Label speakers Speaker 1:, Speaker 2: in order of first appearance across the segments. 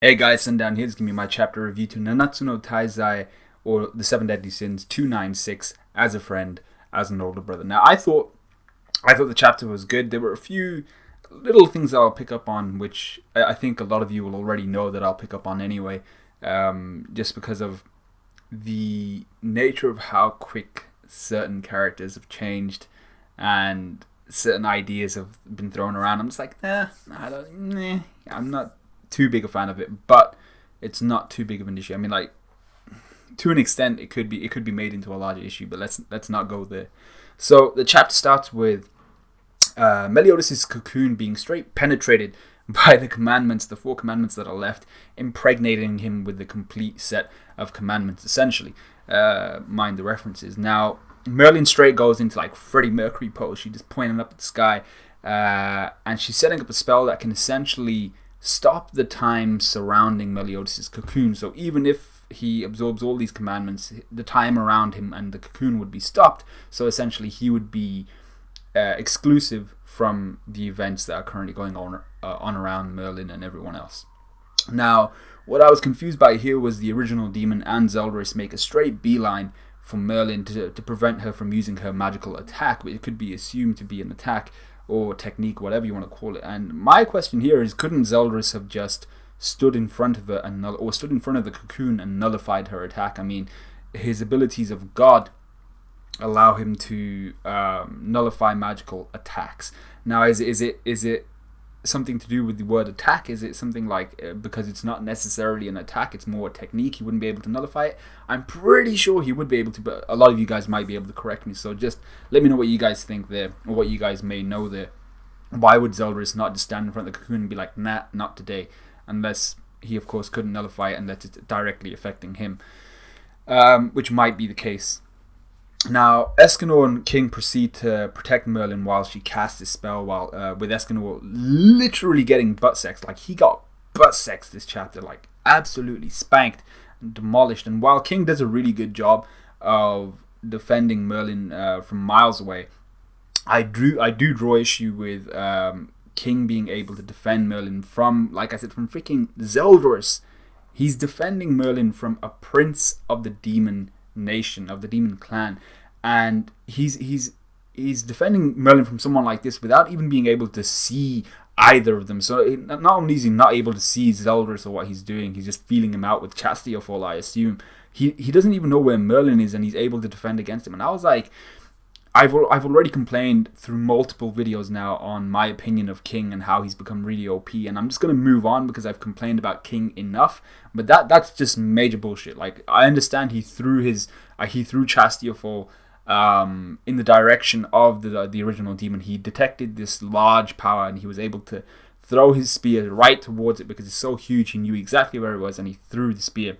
Speaker 1: Hey guys, Sundown here. This is going to be my chapter review to Nanatsu no Taizai, or The Seven Deadly Sins 296, as a friend, as an older brother. Now, I thought the chapter was good. There were a few little things that I'll pick up on, which I think a lot of you will already know that I'll pick up on anyway, just because of the nature of how quick certain characters have changed and certain ideas have been thrown around. I'm just like, I'm not too big a fan of it, but it's not too big of an issue. I mean, like, to an extent, it could be made into a larger issue, but let's not go there. So the chapter starts with Meliodas' cocoon being straight penetrated by the commandments, the four commandments that are left, impregnating him with the complete set of commandments, essentially. Mind the references. Now, Merlyn straight goes into like Freddie Mercury pose. She's just pointing up at the sky, and she's setting up a spell that can essentially stop the time surrounding Meliodas' cocoon. So even if he absorbs all these commandments, the time around him and the cocoon would be stopped. So essentially, he would be exclusive from the events that are currently going on around Merlyn and everyone else. Now, what I was confused by here was the original demon and Zeldris make a straight beeline for Merlyn to prevent her from using her magical attack, but it could be assumed to be an attack or technique, whatever you want to call it. And my question here is, couldn't Zeldris have just stood in front of her or stood in front of the cocoon and nullified her attack? I mean, his abilities of God allow him to nullify magical attacks. Now, is it something to do with the word attack? Is it something like because it's not necessarily an attack, it's more a technique, he wouldn't be able to nullify it? I'm pretty sure he would be able to, but a lot of you guys might be able to correct me. So just let me know what you guys think there, or what you guys may know there. Why would Zeldris not just stand in front of the cocoon and be like, nah, not today? Unless he, of course, couldn't nullify it unless it's directly affecting him, which might be the case. Now, Escanor and King proceed to protect Merlyn while she casts this spell, while with Escanor literally getting butt sexed. Like, he got butt sexed this chapter, like absolutely spanked and demolished. And while King does a really good job of defending Merlyn from miles away, I do draw issue with King being able to defend Merlyn from, like I said, from freaking Zeldris. He's defending Merlyn from a prince of the demon nation, of the demon clan, and he's defending Merlyn from someone like this without even being able to see either of them. So not only is he not able to see Zeldris or what he's doing, he's just feeling him out with Chastiophol, I assume. He doesn't even know where Merlyn is, and he's able to defend against him. And I was like, I've already complained through multiple videos now on my opinion of King and how he's become really OP, and I'm just going to move on because I've complained about King enough. But that's just major bullshit. Like, I understand he threw Chastiophol in the direction of the original demon. He detected this large power and he was able to throw his spear right towards it because it's so huge. He knew exactly where it was and he threw the spear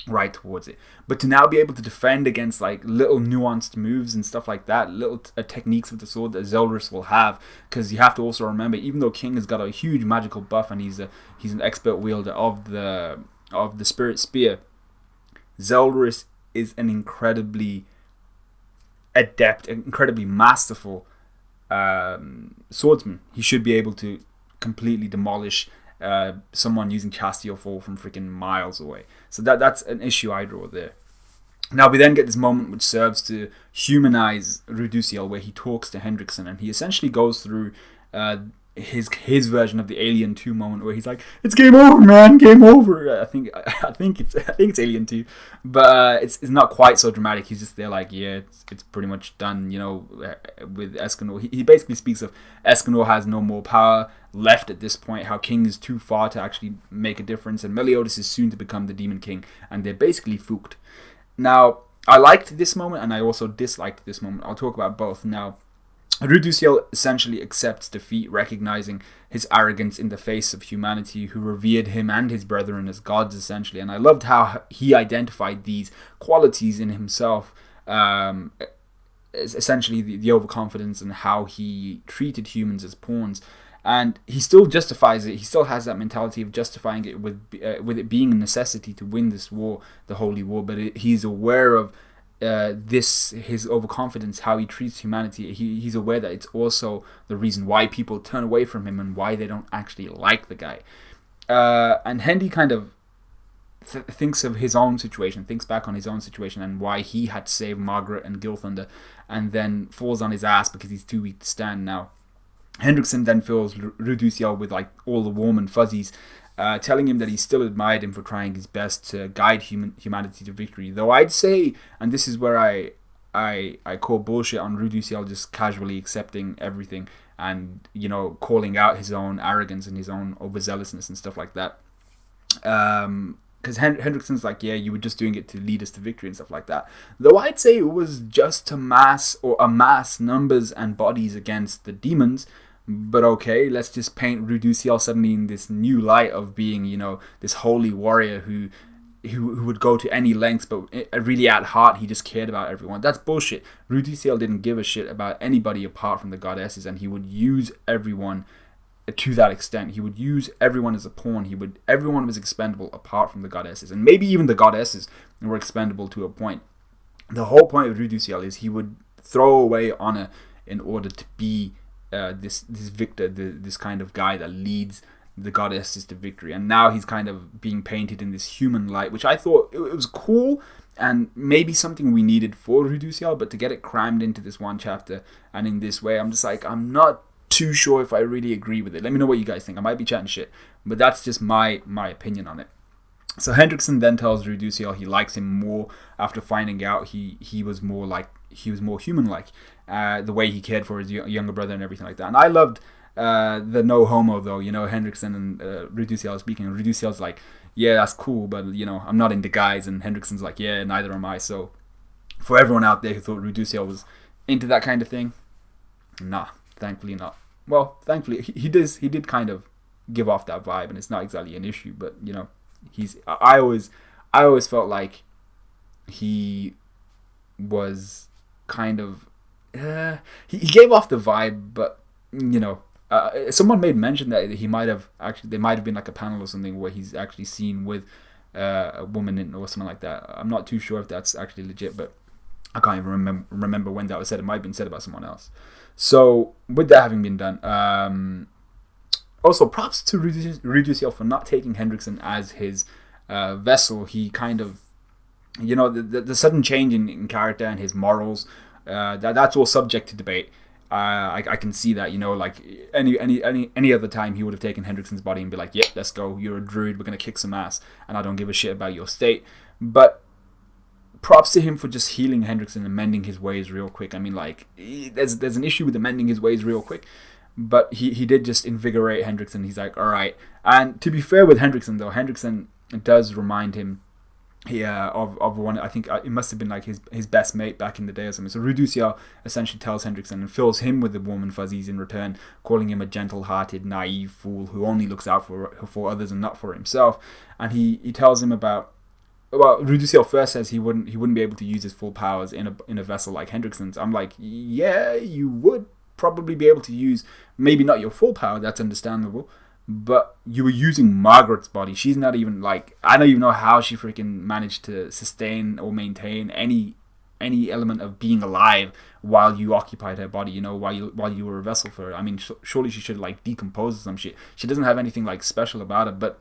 Speaker 1: right towards it. But to now be able to defend against like little nuanced moves and stuff like that, little techniques with the sword that Zeldris will have, because you have to also remember, even though King has got a huge magical buff and he's an expert wielder of the spirit spear, Zeldris is an incredibly adept, incredibly masterful swordsman. He should be able to completely demolish someone using Chastiophol from freaking miles away. So that's an issue I draw there. Now we then get this moment which serves to humanize Rudueciel, where he talks to Hendrickson, and he essentially goes through his version of the Alien 2 moment where he's like, "It's game over, man, game over." I think it's Alien 2, but it's not quite so dramatic. He's just there like, yeah, it's pretty much done. You know, with Escanor, he basically speaks of Escanor has no more power left at this point. How King is too far to actually make a difference, and Meliodas is soon to become the Demon King, and they're basically fooked. Now, I liked this moment, and I also disliked this moment. I'll talk about both now. Rudueciel essentially accepts defeat, recognizing his arrogance in the face of humanity, who revered him and his brethren as gods, essentially. And I loved how he identified these qualities in himself, essentially the overconfidence and how he treated humans as pawns. And he still justifies it. He still has that mentality of justifying it with it being a necessity to win this war, the Holy War. But he's aware of his overconfidence, how he treats humanity. He's aware that it's also the reason why people turn away from him and why they don't actually like the guy. And Hendi kind of thinks of his own situation, thinks back on his own situation and why he had to save Margaret and Gilthunder, and then falls on his ass because he's too weak to stand now. Hendrickson then fills Rudueciel with like all the warm and fuzzies, telling him that he still admired him for trying his best to guide humanity to victory. Though I'd say, and this is where I call bullshit on Rudueciel just casually accepting everything and, you know, calling out his own arrogance and his own overzealousness and stuff like that. Because Hendrickson's like, yeah, you were just doing it to lead us to victory and stuff like that. Though I'd say it was just to amass numbers and bodies against the demons. But okay, let's just paint Rudueciel suddenly in this new light of being, you know, this holy warrior who would go to any lengths, but really at heart he just cared about everyone. That's bullshit. Rudueciel didn't give a shit about anybody apart from the goddesses, and he would use everyone to that extent. He would use everyone as a pawn. Everyone was expendable apart from the goddesses, and maybe even the goddesses were expendable to a point. The whole point of Rudueciel is he would throw away honor in order to be this victor, this kind of guy that leads the goddesses to victory. And now he's kind of being painted in this human light, which I thought it was cool and maybe something we needed for Rudueciel, but to get it crammed into this one chapter and in this way, I'm just like, I'm not too sure if I really agree with it. Let me know what you guys think. I might be chatting shit, but that's just my opinion on it. So Hendrickson then tells Rudueciel he likes him more after finding out he was more human-like, the way he cared for his younger brother and everything like that. And I loved the no homo, though, you know, Hendrickson and Rudueciel speaking. And Rudueciel's like, yeah, that's cool, but, you know, I'm not into guys. And Hendrickson's like, yeah, neither am I. So for everyone out there who thought Rudueciel was into that kind of thing, nah, thankfully not. Well, thankfully he did kind of give off that vibe, and it's not exactly an issue, but, you know, I always felt like he was kind of he gave off the vibe, but, you know, someone made mention that there might have been like a panel or something where he's actually seen with a woman or something like that. I'm not too sure if that's actually legit, but I can't even remember when that was said. It might have been said about someone else. So with that having been done, also props to Rudueciel for not taking Hendrickson as his vessel. He kind of, you know, the sudden change in character and his morals, that's all subject to debate. I can see that, you know, like any other time he would have taken Hendrickson's body and be like, yep, let's go, you're a druid, we're going to kick some ass, and I don't give a shit about your state. But props to him for just healing Hendrickson and mending his ways real quick. I mean, like, there's an issue with the mending his ways real quick, but he did just invigorate Hendrickson. He's like, alright. And to be fair with Hendrickson, though, Hendrickson does remind him of one. I think it must have been like his best mate back in the day or something. So Rudueciel essentially tells Hendrickson and fills him with the warm and fuzzies in return, calling him a gentle-hearted, naive fool who only looks out for others and not for himself. And he tells him about, well, Rudueciel first says he wouldn't be able to use his full powers in a vessel like Hendrickson's. I'm like, yeah, you would probably be able to use maybe not your full power. That's understandable. But you were using Margaret's body. She's not even like, I don't even know how she freaking managed to sustain or maintain any element of being alive while you occupied her body, you know, while you were a vessel for her. I mean, surely she should like decompose or some shit. She doesn't have anything like special about her, but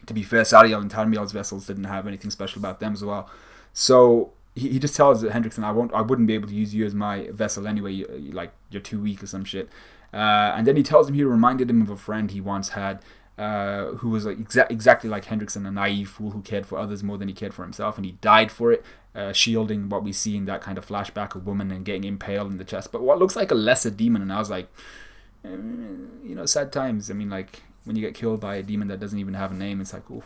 Speaker 1: to be fair, Sariel and Tarmiel's vessels didn't have anything special about them as well. So he just tells Hendrickson, I wouldn't be able to use you as my vessel anyway. You're too weak or some shit. And then he tells him he reminded him of a friend he once had, who was like exactly like Hendrickson, a naive fool who cared for others more than he cared for himself, and he died for it, shielding what we see in that kind of flashback of woman and getting impaled in the chest. But what looks like a lesser demon, and I was like, you know, sad times. I mean, like, when you get killed by a demon that doesn't even have a name, it's like, oh,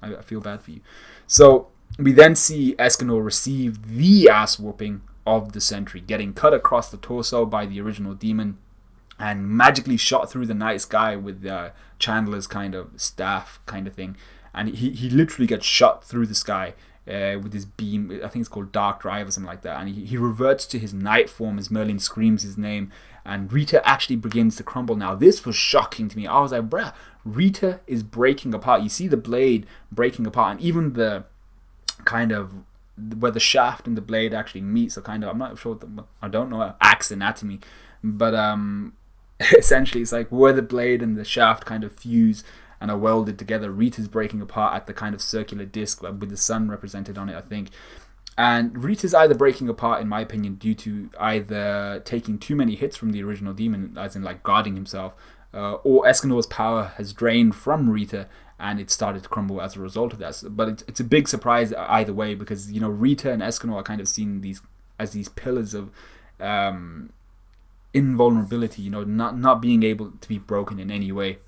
Speaker 1: I feel bad for you. So we then see Escanor receive the ass whooping of the century, getting cut across the torso by the original demon and magically shot through the night sky with Chandler's kind of staff kind of thing. And he literally gets shot through the sky with his beam. I think it's called Dark Drive or something like that. And he reverts to his night form as Merlyn screams his name. And Rita actually begins to crumble. Now, this was shocking to me. I was like, bruh, Rita is breaking apart. You see the blade breaking apart. And even the kind of where the shaft and the blade actually meet. So kind of, I'm not sure, I don't know axe anatomy. But essentially, it's like where the blade and the shaft kind of fuse. and are welded together. Rita's breaking apart at the kind of circular disc with the sun represented on it, I think. And Rita's either breaking apart, in my opinion, due to either taking too many hits from the original demon, as in like guarding himself, or Escanor's power has drained from Rita and it started to crumble as a result of that. But it's a big surprise either way, because Rita and Escanor are kind of seen as these pillars of invulnerability, not being able to be broken in any way.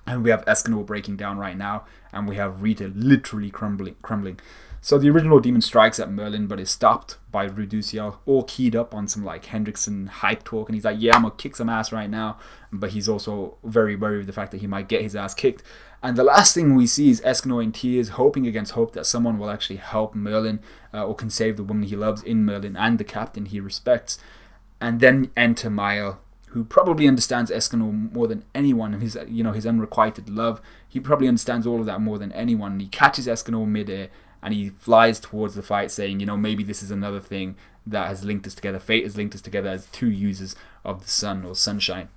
Speaker 1: And we have Escanor breaking down right now, and we have Rita literally crumbling. So the original demon strikes at Merlyn, but is stopped by Rudueciel, all keyed up on some like Hendrickson hype talk, and he's like, yeah, I'm gonna kick some ass right now. But he's also very worried of the fact that he might get his ass kicked. And the last thing we see is Escanor in tears, hoping against hope that someone will actually help Merlyn, or can save the woman he loves in Merlyn and the captain he respects. And then enter Mile, who probably understands Escanor more than anyone, and his unrequited love. He probably understands all of that more than anyone. He catches Escanor midair, and he flies towards the fight, saying, maybe this is another thing that has linked us together. Fate has linked us together as two users of the sun or sunshine.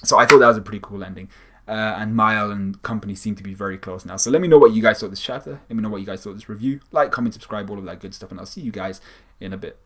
Speaker 1: So I thought that was a pretty cool ending. And Mile and company seem to be very close now. So let me know what you guys thought of this chapter. Let me know what you guys thought of this review. Like, comment, subscribe, all of that good stuff. And I'll see you guys in a bit.